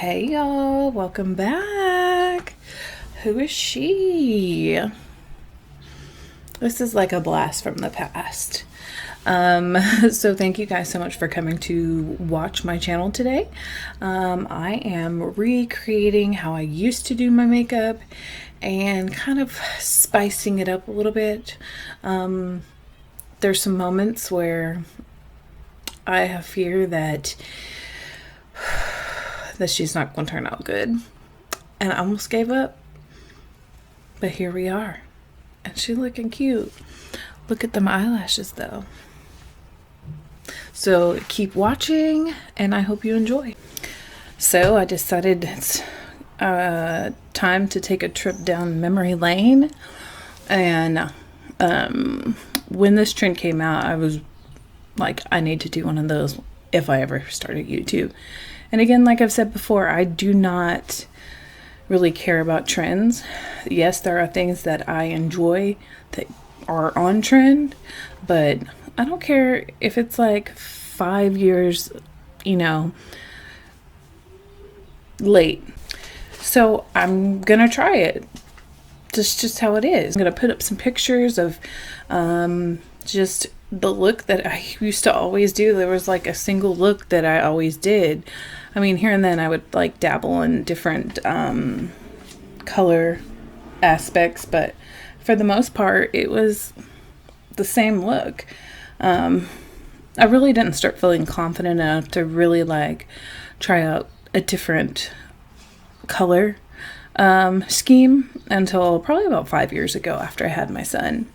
Hey y'all, welcome back. Who is she? This is like a blast from the past. So thank you guys so much for coming to watch my channel today. I am recreating how I used to do my makeup and kind of spicing it up a little bit. There's some moments where I have fear that she's not going to turn out good, and I almost gave up, but here we are, and she's looking cute. Look at them eyelashes though. So keep watching, and I hope you enjoy. So I decided it's time to take a trip down memory lane, and when this trend came out, I was like, I need to do one of those if I ever started YouTube. And again, like I've said before, I do not really care about trends. Yes, there are things that I enjoy that are on trend, but I don't care if it's like 5 years, late. So I'm gonna try it. Just how it is. I'm gonna put up some pictures of just the look that I used to always do. There was like a single look that I always did. I mean, here and then I would like dabble in different color aspects, but for the most part it was the same look. I really didn't start feeling confident enough to really like try out a different color scheme until probably about 5 years ago after I had my son.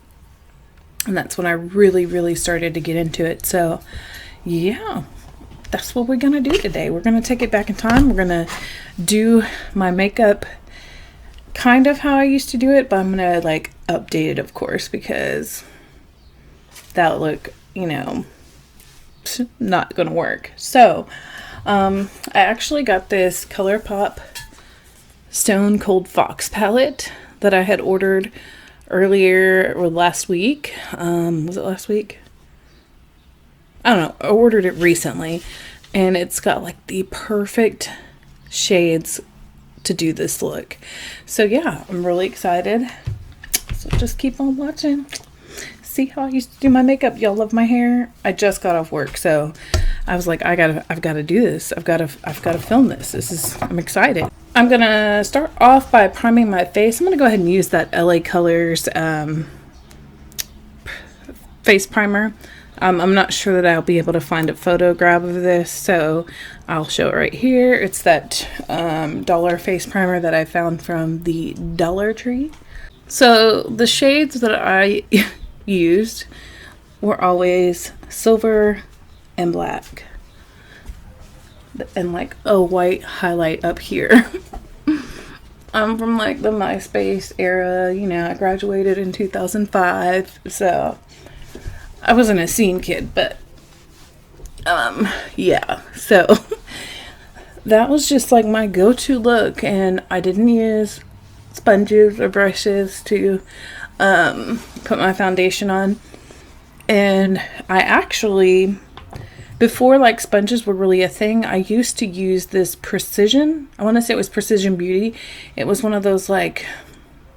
And that's when I really started to get into it. So yeah, that's what we're gonna do today. We're gonna take it back in time. We're gonna do my makeup kind of how I used to do it, but I'm gonna like update it, of course, because that look, not gonna work. So I actually got this ColourPop Stone Cold Fox palette that I had ordered earlier or last week. Was it last week? I don't know. I ordered it recently, and it's got like the perfect shades to do this look. So yeah, I'm really excited. So just keep on watching. See how I used to do my makeup. Y'all love my hair. I just got off work, so I was like, I've got to do this. I've got to film this. I'm excited. I'm gonna start off by priming my face. I'm gonna go ahead and use that LA Colors face primer. I'm not sure that I'll be able to find a photo grab of this, so I'll show it right here. It's that dollar face primer that I found from the Dollar Tree. So the shades that I used were always silver and black, and like a white highlight up here. I'm from like the MySpace era, I graduated in 2005, so I wasn't a scene kid, but yeah, so that was just like my go-to look, and I didn't use sponges or brushes to put my foundation on. And I actually, before like sponges were really a thing, I used to use this Precision, I want to say it was Precision Beauty. It was one of those like,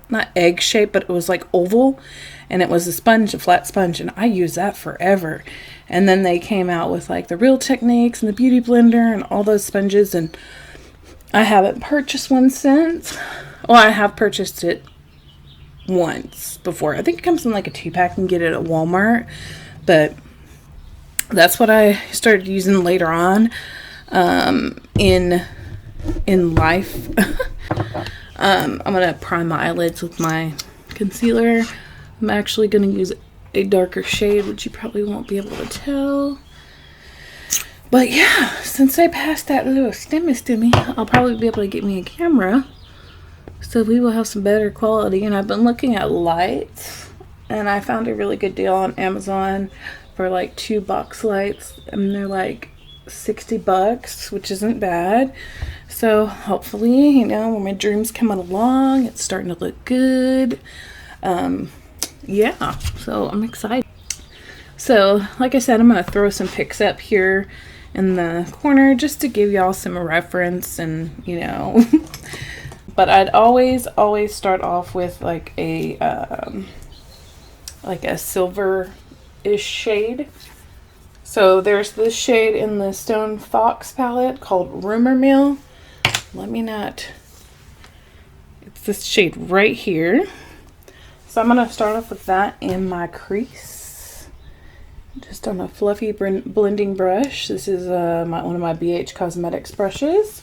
not egg shape, but it was like oval, and it was a flat sponge, and I used that forever. And then they came out with like the Real Techniques and the Beauty Blender and all those sponges, and I haven't purchased one since. Well, I have purchased it once before. I think it comes in like a 2-pack. You can get it at Walmart, but that's what I started using later on in life. I'm gonna prime my eyelids with my concealer. I'm actually gonna use a darker shade, which you probably won't be able to tell. But yeah, since I passed that little stimmy, I'll probably be able to get me a camera, so we will have some better quality. And I've been looking at lights, and I found a really good deal on Amazon for like 2 box lights, and they're like $60, which isn't bad. So hopefully, when my dream's coming along, it's starting to look good. Yeah, so I'm excited. So like I said, I'm going to throw some pics up here in the corner just to give y'all some reference, and you know. But I'd always start off with like a silver-ish shade. So there's this shade in the Stone Fox palette called Rumor Mill. It's this shade right here. So I'm going to start off with that in my crease. Just on a fluffy blending brush. This is one of my BH Cosmetics brushes.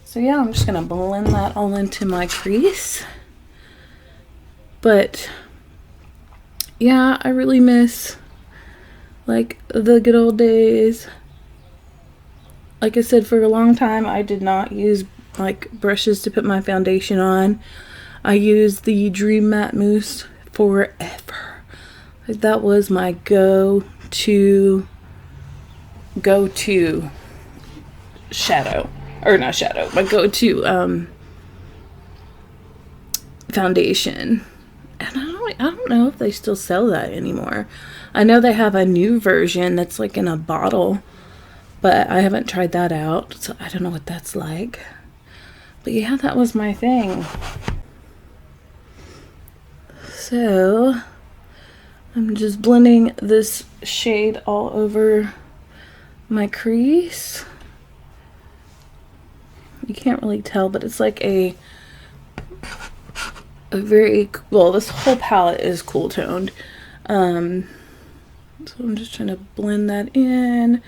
So yeah, I'm just going to blend that all into my crease. But yeah, I really miss like the good old days. Like I said, for a long time I did not use like brushes to put my foundation on. I used the Dream Matte Mousse forever. Like, that was my go-to shadow, or not shadow, my go-to foundation. And I don't know if they still sell that anymore. I know they have a new version that's like in a bottle, but I haven't tried that out, so I don't know what that's like. But yeah, that was my thing. So I'm just blending this shade all over my crease. You can't really tell, but it's like a very, well, this whole palette is cool toned. So I'm just trying to blend that in.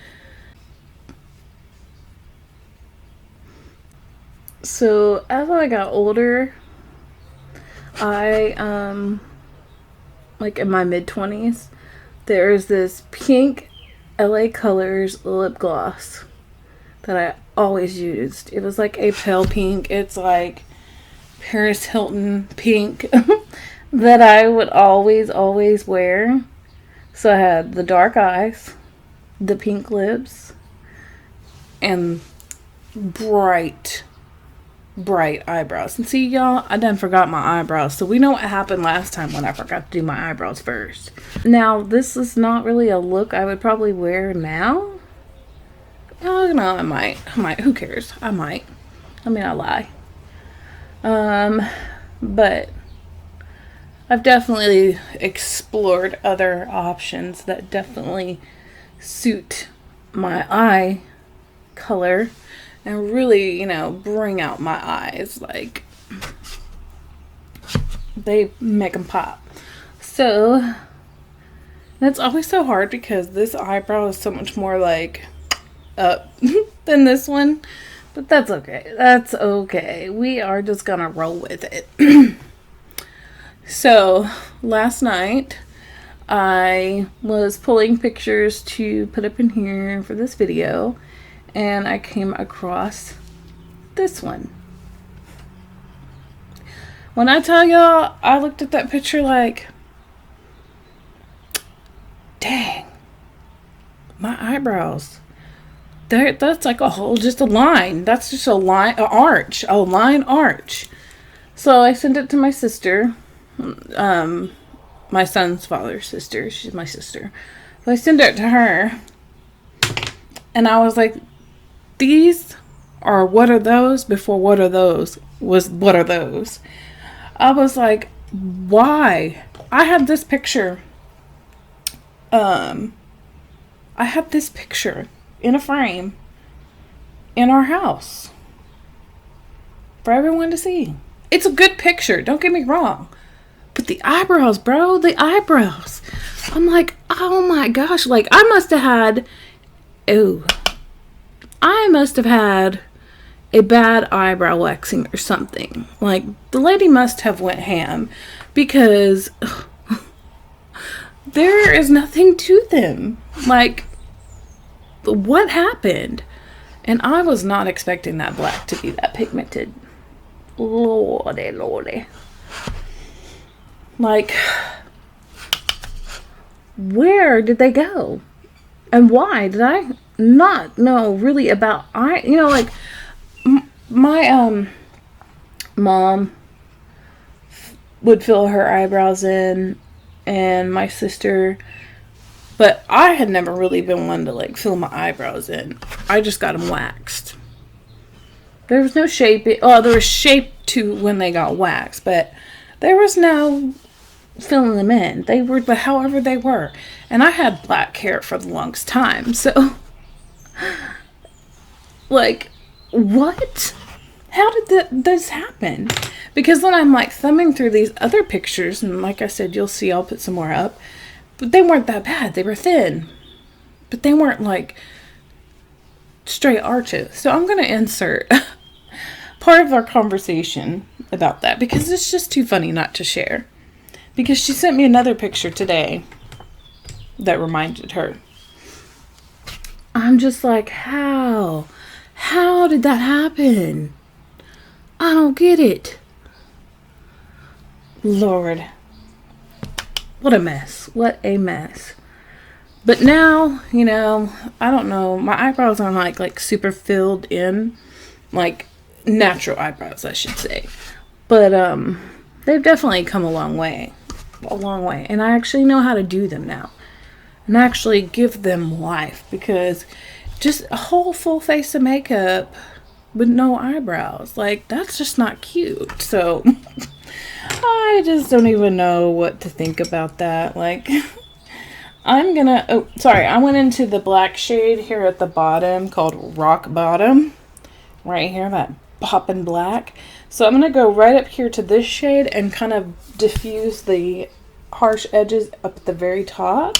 So as I got older, I like in my mid-20s, there's this pink LA Colors lip gloss that I always used. It was like a pale pink. It's like Paris Hilton pink that I would always wear. So I had the dark eyes, the pink lips, and bright eyebrows. And see, y'all, I done forgot my eyebrows. So we know what happened last time when I forgot to do my eyebrows first. Now, this is not really a look I would probably wear now. Oh, no, I might. Who cares? I might. I mean, I lie. But I've definitely explored other options that definitely suit my eye color and really, you know, bring out my eyes. Like, they make them pop. So that's always so hard because this eyebrow is so much more like up than this one. But that's okay. That's okay. We are just gonna roll with it. So last night I was pulling pictures to put up in here for this video, and I came across this one. When I tell y'all, I looked at that picture like, dang, my eyebrows. That's like a whole, just a line. That's just a line, an arch, a line arch. So I sent it to my sister, my son's father's sister. She's my sister. So I sent it to her, and I was like, these are what are those before what are those was what are those. I was like, why? I had this picture. I had this picture in a frame in our house for everyone to see. It's a good picture, don't get me wrong. But the eyebrows, bro, the eyebrows. I'm like, oh my gosh, like I must have had a bad eyebrow waxing or something. Like, the lady must have went ham because there is nothing to them. Like, what happened? And I was not expecting that black to be that pigmented. Lordy. Like, where did they go? And why did I not know really about like my mom would fill her eyebrows in, and my sister, But I had never really been one to like fill my eyebrows in. I just got them waxed. There was no shape. Oh, there was shape to when they got waxed, but there was no filling them in. They were however they were. And I had black hair for the longest time. So, like, what? How did this happen? Because then I'm like thumbing through these other pictures, and like I said, you'll see, I'll put some more up. But they weren't that bad. They were thin. But they weren't like straight arches. So I'm going to insert part of our conversation about that because it's just too funny not to share. Because she sent me another picture today that reminded her. I'm just like, how? How did that happen? I don't get it. Lord. What a mess. What a mess. But now, you know, I don't know. My eyebrows aren't like super filled in. Like natural eyebrows, I should say. But they've definitely come a long way. A long way. And I actually know how to do them now. And actually give them life. Because just a whole full face of makeup with no eyebrows. Like, that's just not cute. So, I just don't even know what to think about that. Like, I'm gonna... Oh, sorry. I went into the black shade here at the bottom called Rock Bottom. Right here, that poppin' black. So, I'm gonna go right up here to this shade and kind of diffuse the harsh edges up at the very top.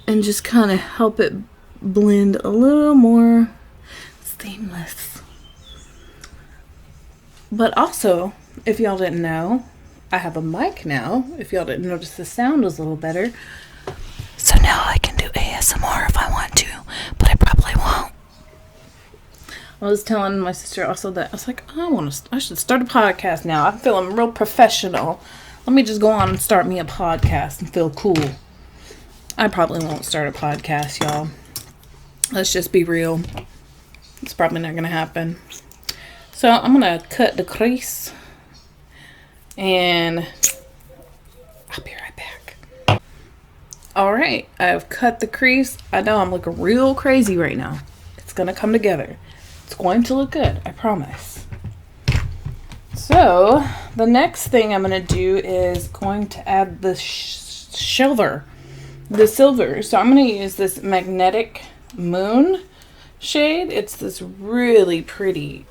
And just kind of help it blend a little more seamless. But also, if y'all didn't know, I have a mic now. If y'all didn't notice, the sound was a little better. So now I can do ASMR if I want to, but I probably won't. I was telling my sister also that I was like, I should start a podcast now. I'm feeling real professional. Let me just go on and start me a podcast and feel cool. I probably won't start a podcast, y'all. Let's just be real. It's probably not going to happen. So I'm going to cut the crease. And I'll be right back. Alright, I've cut the crease. I know I'm looking real crazy right now. It's going to come together. It's going to look good, I promise. So, the next thing I'm going to do is going to add the silver. So I'm going to use this Magnetic Moon shade. It's this really pretty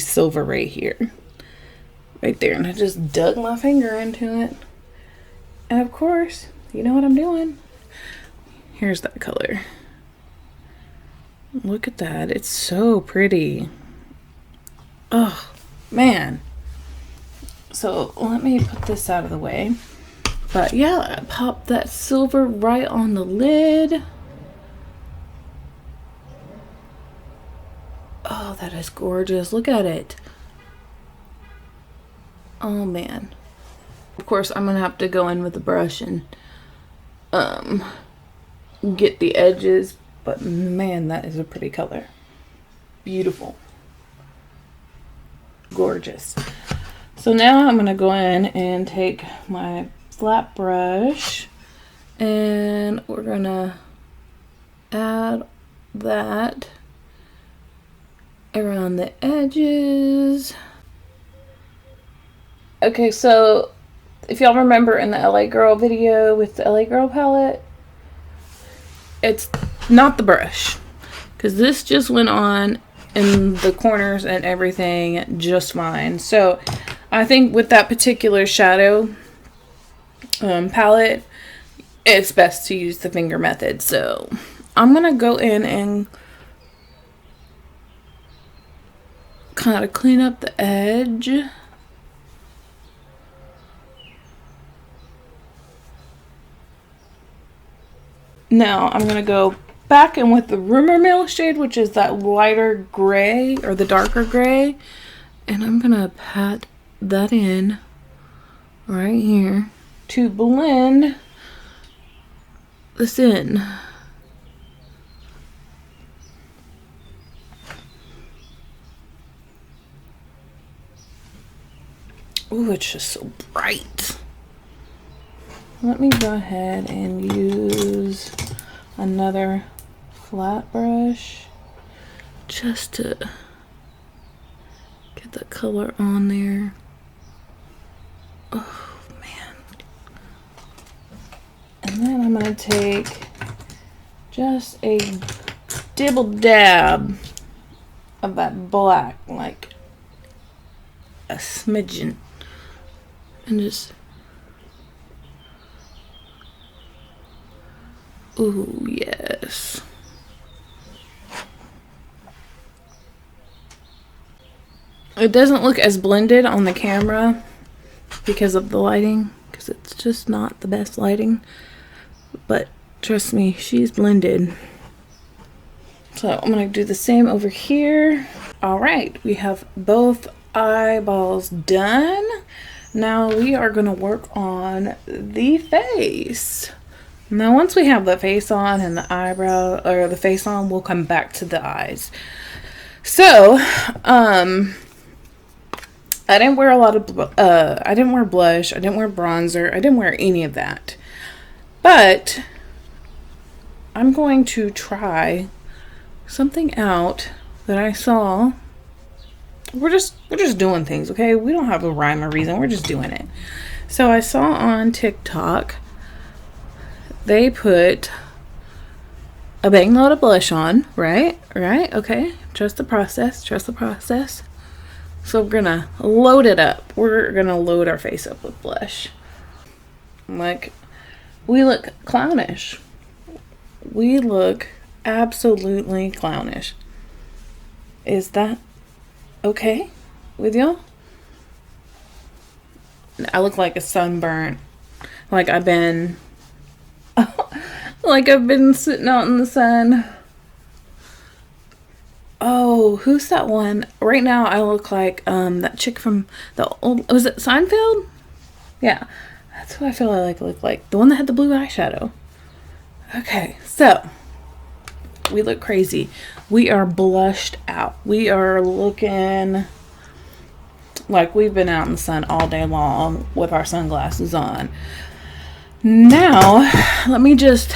silver right here. Right there. And I just dug my finger into it. And of course, you know what I'm doing. Here's that color. Look at that. It's so pretty. Oh, man. So let me put this out of the way. But yeah, I popped that silver right on the lid. Oh, that is gorgeous. Look at it. Oh, man. Of course, I'm going to have to go in with the brush and get the edges. But, man, that is a pretty color. Beautiful. Gorgeous. So now I'm going to go in and take my flat brush. And we're going to add that around the edges. Okay, so if y'all remember in the LA Girl video with the LA Girl palette, it's not the brush, because this just went on in the corners and everything just fine. So I think with that particular shadow palette, it's best to use the finger method. So I'm gonna go in and kind of clean up the edge. Now I'm going to go back in with the Rumor Mill shade, which is that lighter gray or the darker gray. And I'm going to pat that in right here to blend this in. Ooh, it's just so bright. let me go ahead and use another flat brush just to get the color on there. Oh man. And then I'm going to take just a dibble dab of that black, like a smidgen, and just, ooh, yes. It doesn't look as blended on the camera because of the lighting, because it's just not the best lighting, but trust me, she's blended. So I'm going to do the same over here. All right, we have both eyeballs done. Now we are going to work on the face. Now once we have the face on and the eyebrow, or the face on, we'll come back to the eyes. So, I didn't wear a lot of, I didn't wear blush, I didn't wear bronzer, I didn't wear any of that. But I'm going to try something out that I saw. We're just doing things, okay? We don't have a rhyme or reason. We're just doing it. So I saw on TikTok they put a bang load of blush on, right? Okay. Trust the process. Trust the process. So we're gonna load it up. We're gonna load our face up with blush. Like, we look clownish. We look absolutely clownish. Is that okay with y'all? I look like a sunburnt. Like I've been sitting out in the sun. Oh, who's that one? Right now I look like that chick from the old, was it Seinfeld? Yeah. That's who I feel I look like. The one that had the blue eyeshadow. Okay, so we look crazy. We are blushed out. We are looking like we've been out in the sun all day long with our sunglasses on. Now, let me just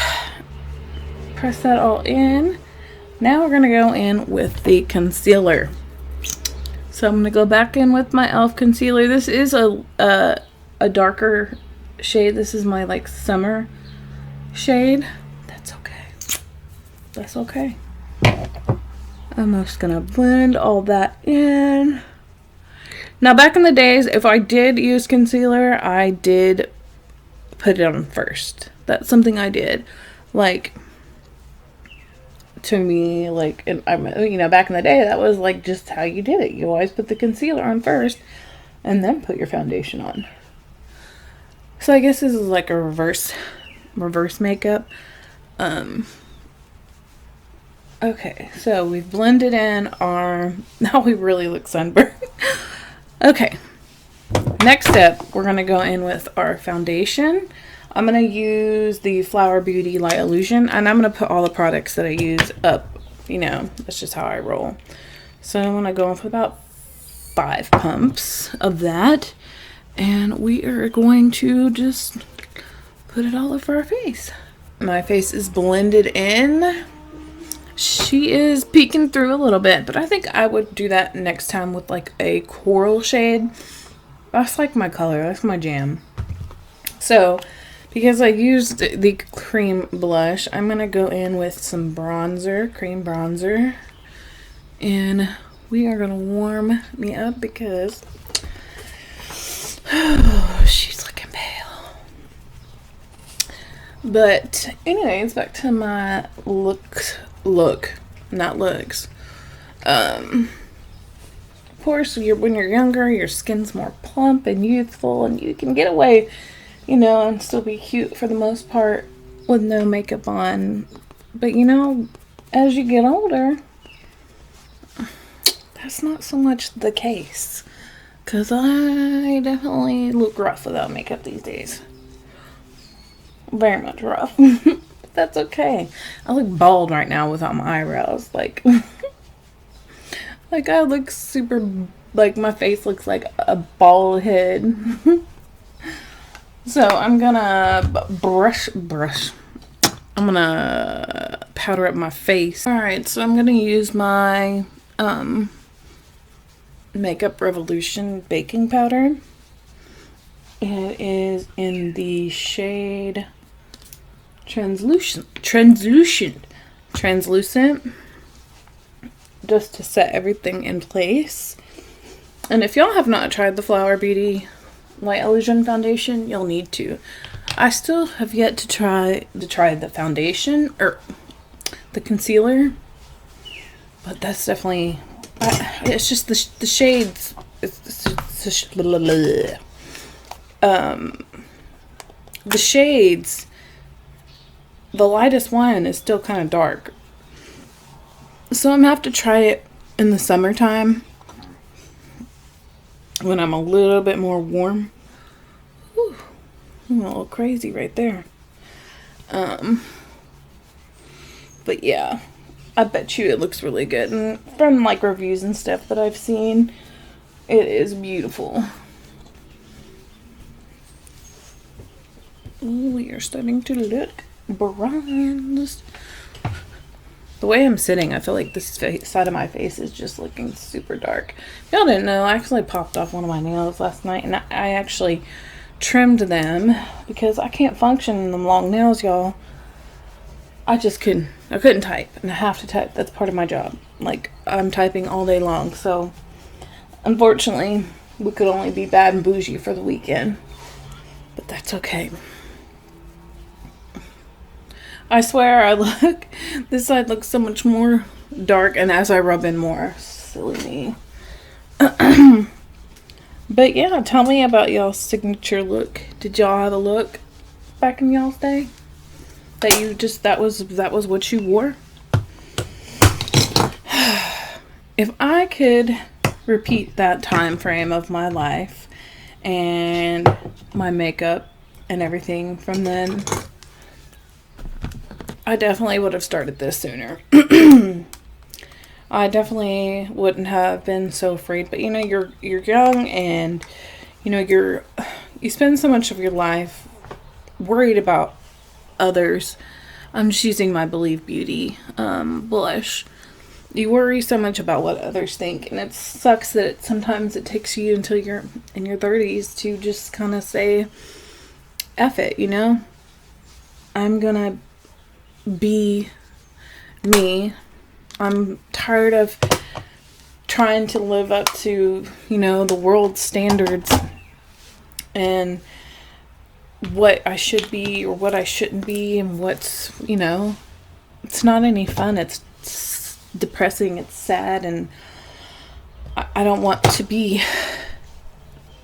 press that all in. Now we're going to go in with the concealer. So I'm going to go back in with my e.l.f. concealer. This is a darker shade. This is my like summer shade. That's okay. That's okay. I'm just gonna blend all that in. Now back in the days, if I did use concealer, I did put it on first. That's something I did. Like, to me, like, you know, back in the day, that was like just how you did it. You always put the concealer on first and then put your foundation on. So I guess this is like a reverse makeup. Okay, so we've blended in our, now we really look sunburned. Okay, next step, we're going to go in with our foundation. I'm going to use the Flower Beauty Light Illusion, and I'm going to put all the products that I use up. You know, that's just how I roll. So I'm going to go in for about 5 pumps of that, and we are going to just put it all over our face. My face is blended in. She is peeking through a little bit, but I think I would do that next time with like a coral shade. That's like my color. That's my jam. So, because I used the cream blush, I'm going to go in with some bronzer, cream bronzer. And we are going to warm me up because she's looking pale. But anyways, back to my not looks. Of course, when you're younger, your skin's more plump and youthful, and you can get away, you know, and still be cute for the most part with no makeup on. But you know, as you get older, that's not so much the case, because I definitely look rough without makeup these days. Very much rough. That's okay. I look bald right now without my eyebrows. Like, like I look super, like my face looks like a bald head. So I'm gonna brush. I'm gonna powder up my face. All right, so I'm gonna use my Makeup Revolution baking powder. It is in the shade translucent, just to set everything in place. And if y'all have not tried the Flower Beauty Light Illusion foundation, you'll need to. I still have yet to try the foundation or the concealer, but that's definitely it's just the shades. The shades, the lightest one is still kind of dark, so I'm gonna have to try it in the summertime when I'm a little bit more warm. Whew, I'm a little crazy right there. But yeah, I bet you it looks really good, and from like reviews and stuff that I've seen, it is beautiful. Ooh, we are starting to look bronzed. The way I'm sitting, I feel like this side of my face is just looking super dark. Y'all didn't know, I actually popped off one of my nails last night, and I actually trimmed them because I can't function in them long nails, y'all. I couldn't type, and I have to type. That's part of my job. Like, I'm typing all day long, so unfortunately, we could only be bad and bougie for the weekend. But that's okay. I swear this side looks so much more dark, and as I rub in more, silly me. But yeah, tell me about y'all's signature look. Did y'all have a look back in y'all's day? That you just, that was what you wore? If I could repeat that time frame of my life and my makeup and everything from then, I definitely would have started this sooner. I definitely wouldn't have been so afraid, but you know, you're young, and you know, you spend so much of your life worried about others. I'm just using my Believe Beauty blush. You worry so much about what others think, and it sucks that sometimes it takes you until you're in your 30s to just kind of say, F it, you know? I'm gonna be me. I'm tired of trying to live up to, you know, the world's standards and what I should be or what I shouldn't be, and what's, you know, it's not any fun. It's depressing. It's sad, and I don't want to be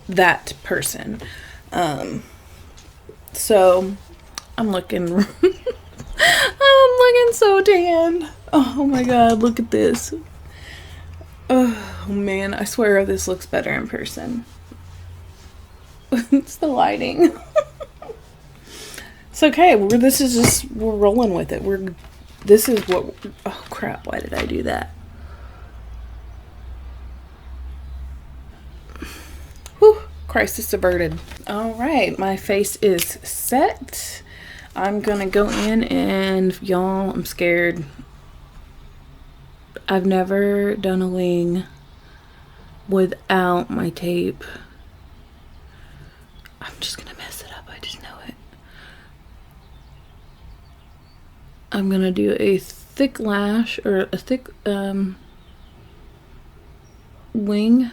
that person. So I'm looking I'm looking so tan. Oh my god, look at this. Oh man, I swear this looks better in person. It's the lighting. It's okay. We're rolling with it. Oh crap, why did I do that? Whew, crisis averted. All right, my face is set. I'm gonna go in, and y'all, I'm scared. I've never done a wing without my tape. I'm just gonna mess it up. I just know it. I'm gonna do a thick lash, or a thick wing.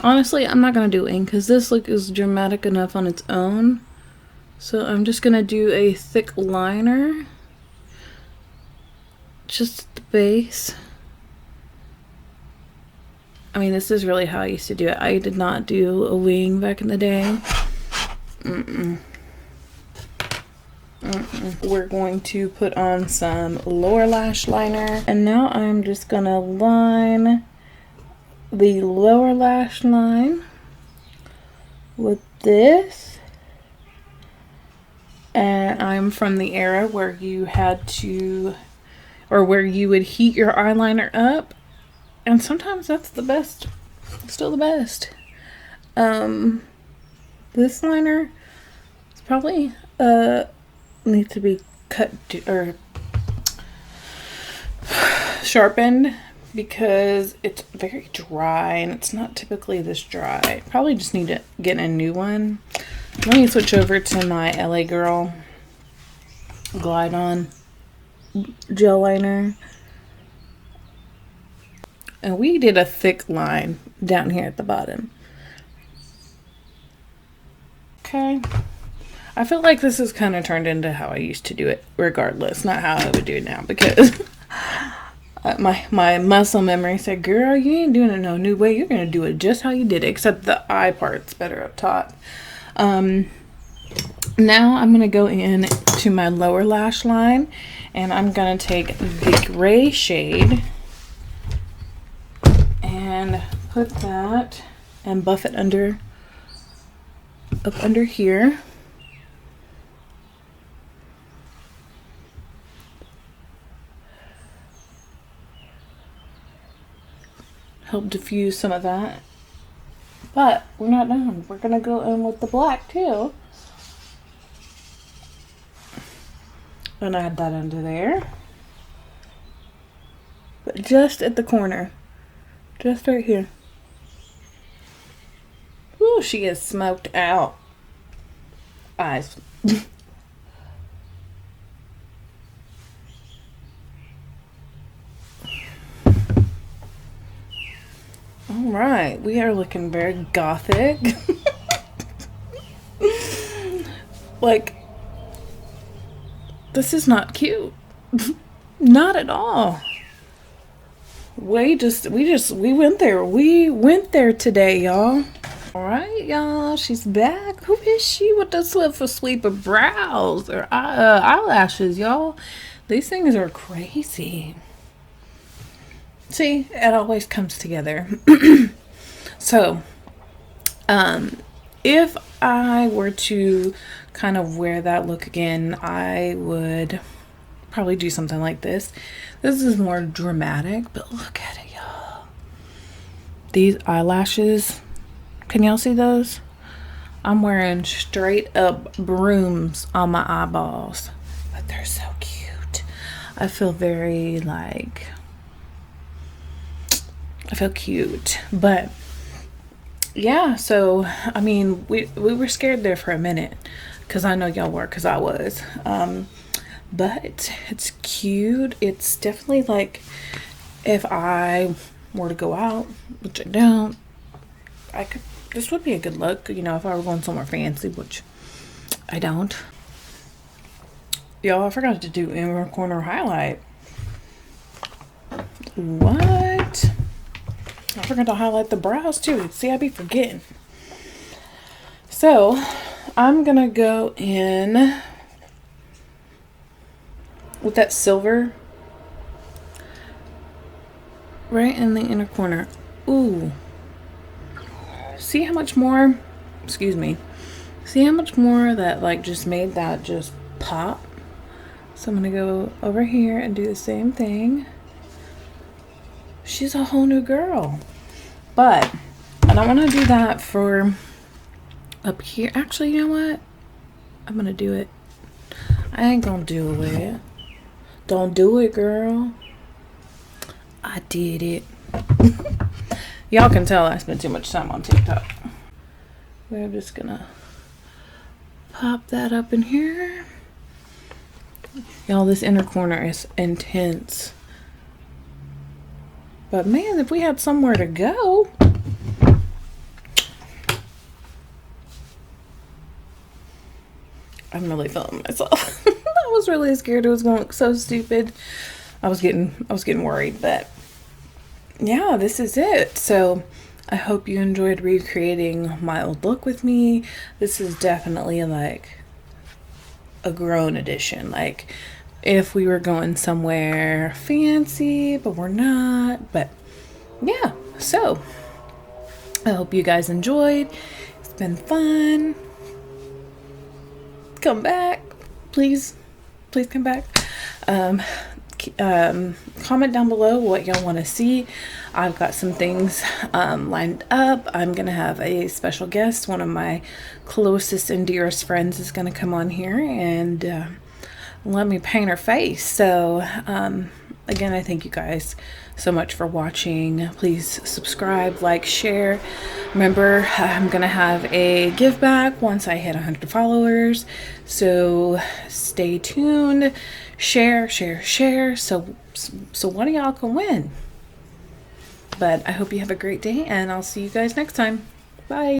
Honestly, I'm not going to do ink because this look is dramatic enough on its own. So I'm just going to do a thick liner. Just the base. I mean, this is really how I used to do it. I did not do a wing back in the day. We're going to put on some lower lash liner. And now I'm just going to line the lower lash line with this, and I'm from the era where you had to, or where you would heat your eyeliner up And sometimes that's the best. Still the best. This liner is probably needs to be cut or sharpened because it's very dry and it's not typically this dry. Probably just need to get a new one. Let me switch over to my LA Girl Glide On gel liner. And we did a thick line down here at the bottom. Okay. I feel like this has kind of turned into how I used to do it regardless. Not how I would do it now because my muscle memory said, girl, you ain't doing it no new way. You're going to do it just how you did it, except the eye part's better up top. Now I'm going to go in to my lower lash line and I'm going to take the gray shade and put that and buff it under, up under here. Help diffuse some of that. But we're not done. We're going to go in with the black too. And add that under there. But just at the corner. Just right here. Ooh, she is smoked out. Eyes. Alright, we are looking very gothic. Like, this is not cute. Not at all. We went there. We went there today, y'all. Alright, y'all. She's back. Who is she with the sweep of brows or eyelashes, y'all? These things are crazy. See, it always comes together. So, if I were to kind of wear that look again, I would probably do something like this. This is more dramatic, but look at it, y'all. These eyelashes, can y'all see those? I'm wearing straight up brooms on my eyeballs, but they're so cute. I feel very like, I feel cute, but yeah, so I mean, we were scared there for a minute because I know y'all were, because I was. But it's cute. It's definitely like, if I were to go out, which I don't, this would be a good look, you know, if I were going somewhere fancy, which I don't. Y'all, I forgot to do inner corner highlight. What? I forgot to highlight the brows too. See, I be forgetting. So, I'm gonna go in with that silver right in the inner corner. Ooh. See how much more, excuse me. See how much more that like just made that just pop? So I'm gonna go over here and do the same thing. She's a whole new girl. But I don't want to do that for up here. Actually, you know what? I'm gonna do it. I ain't gonna do it. Don't do it, girl. I did it. Y'all can tell I spent too much time on TikTok. We're just gonna pop that up in here. Y'all, this inner corner is intense. But man, if we had somewhere to go. I'm really feeling myself. I was really scared it was going to look so stupid. I was getting worried, but yeah, this is it. So I hope you enjoyed recreating my old look with me. This is definitely like a grown edition. Like if we were going somewhere fancy, but we're not. But yeah, so I hope you guys enjoyed. It's been fun. Come back, please come back. comment down below what y'all want to see. I've got some things lined up. I'm gonna have a special guest. One of my closest and dearest friends is gonna come on here and let me paint her face. So again, I thank you guys so much for watching. Please subscribe, like, share. Remember, I'm gonna have a give back once I hit 100 followers, so stay tuned. Share, so one of y'all can win. But I hope you have a great day, and I'll see you guys next time. Bye.